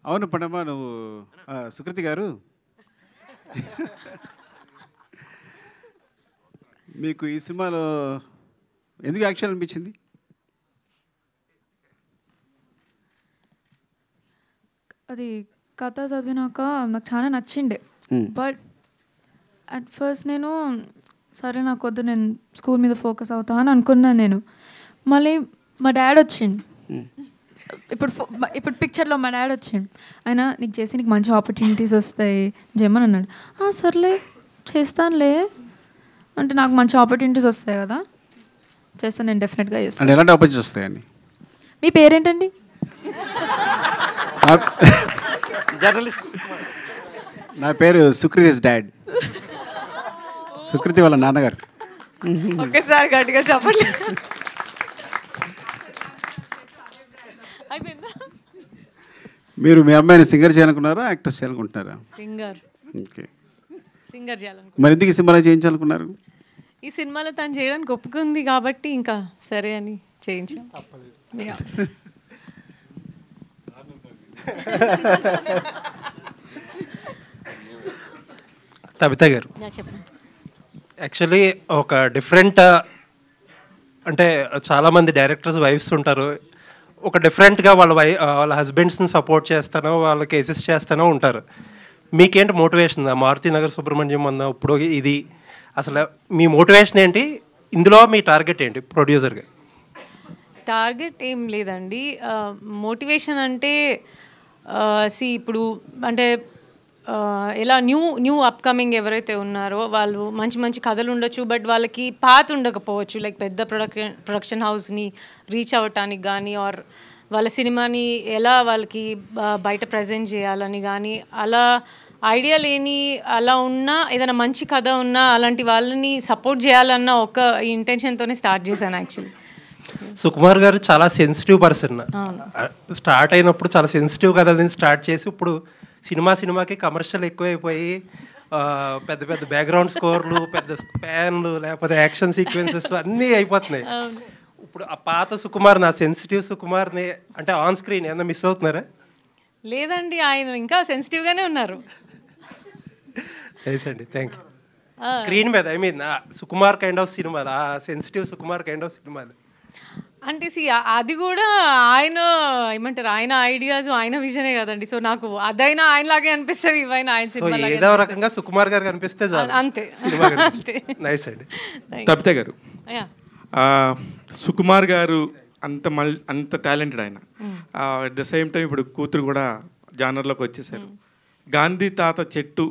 అవును పడమ్మా నువ్వు సుకృతి గారు మీకు ఈ సినిమాలో ఎందుకు యాక్షన్ అనిపించింది? అది కథ చదివినాక నాకు చాలా నచ్చిండే. బట్ అట్ ఫస్ట్ నేను సరే నాకు వద్దు, నేను స్కూల్ మీద ఫోకస్ అవుతా అని అనుకున్నాను నేను. మళ్ళీ మా డాడ్ వచ్చిండు. ఇప్పుడు పిక్చర్లో మా డాడ్ వచ్చిండు. ఆయన నీకు చేసి నీకు మంచి ఆపర్చునిటీస్ వస్తాయి జమ్మని అన్నాడు. సర్లే చేస్తానులే అంటే నాకు మంచి ఆపర్చునిటీస్ వస్తాయి కదా, చేస్తాను నేను డెఫినెట్గా చేస్తాను. ఎలాంటి ఆపర్చునిటీస్ వస్తాయండి? మీ పేరేంటండి? జర్నలిస్ట్. నా పేరు సుకృతిస్ డాడ్. సుకృతి వాళ్ళ నాన్నగారు. ఒకేసారి గట్టిగా చెప్పండి. మీరు మీ అమ్మాయిని సింగర్ చేయాలనుకున్నారా, యాక్ట్రెస్ చేయాలనుకుంటున్నారా? సింగర్. ఓకే, సింగర్ చేయాలనుకుంటున్నారు. మరి ఎందుకు ఈ సినిమాలో చేయించాలనుకున్నారు? ఈ సినిమాలో తను చేయడానికి ఒప్పుకుంది కాబట్టి ఇంకా సరే అని చేయించాం. తబిత గారు, యాక్చువల్లీ ఒక డిఫరెంట్ అంటే చాలామంది డైరెక్టర్స్ వైఫ్స్ ఉంటారు, ఒక డిఫరెంట్గా వాళ్ళ హస్బెండ్స్ని సపోర్ట్ చేస్తానో వాళ్ళకి అసిస్ట్ చేస్తానో ఉంటారు. మీకేంటి మోటివేషన్? మారుతి నగర్ సుబ్రహ్మణ్యం అన్న ఇప్పుడు ఇది అసలు మీ మోటివేషన్ ఏంటి? ఇందులో మీ టార్గెట్ ఏంటి ప్రొడ్యూసర్గా? టార్గెట్ ఏం లేదండి. మోటివేషన్ అంటే ఇప్పుడు అంటే ఎలా న్యూ అప్కమింగ్ ఎవరైతే ఉన్నారో వాళ్ళు మంచి మంచి కథలు ఉండొచ్చు, బట్ వాళ్ళకి పాత్ ఉండకపోవచ్చు. లైక్ పెద్ద ప్రొడక్షన్ హౌస్ని రీచ్ అవ్వటానికి కానీ ఆర్ వాళ్ళ సినిమాని ఎలా వాళ్ళకి బయట ప్రజెంట్ చేయాలని కానీ అలా ఐడియా లేని అలా ఉన్నా ఏదైనా మంచి కథ ఉన్నా అలాంటి వాళ్ళని సపోర్ట్ చేయాలన్న ఒక ఇంటెన్షన్తోనే స్టార్ట్ చేశాను యాక్చువల్లీ. సుకుమార్ గారు చాలా సెన్సిటివ్ పర్సన్. స్టార్ట్ అయినప్పుడు చాలా సెన్సిటివ్ కథలని స్టార్ట్ చేసి ఇప్పుడు సినిమాకి కమర్షియల్ ఎక్కువైపోయి పెద్ద పెద్ద బ్యాక్గ్రౌండ్ స్కోర్లు, పెద్ద స్పాన్లు, లేకపోతే యాక్షన్ సీక్వెన్సెస్ అన్నీ అయిపోతున్నాయి. ఇప్పుడు ఆ పాత సుకుమార్, నా సెన్సిటివ్ సుకుమార్ని అంటే ఆన్ స్క్రీన్ ఏమన్నా మిస్ అవుతున్నారా? లేదండి, ఆయన ఇంకా సెన్సిటివ్గానే ఉన్నారు. ఎస్ అండి, థ్యాంక్ యూ. స్క్రీన్ మీద I mean Sukumar kind of సినిమాలు, ఆ సెన్సిటివ్ సుకుమార్ కైండ్ ఆఫ్ సినిమాలు అంటే అది కూడా ఆయన ఏమంటారు, ఆయన ఐడియాస్ ఆయన విజనే కదండి. సో నాకు అదైనా ఆయనలాగే అనిపిస్తుంది, ఇవైనా ఆయన సినిమా ఏదో రకంగా సుకుమార్ గారు కనిపిస్తే అంతే. నైస్ అండి. తబిత గారు, సుకుమార్ గారు అంత టాలెంటెడ్ ఆయన. అట్ ద సేమ్ టైం ఇప్పుడు కూతురు కూడా జానర్లోకి వచ్చేసారు. గాంధీ తాత చెట్టు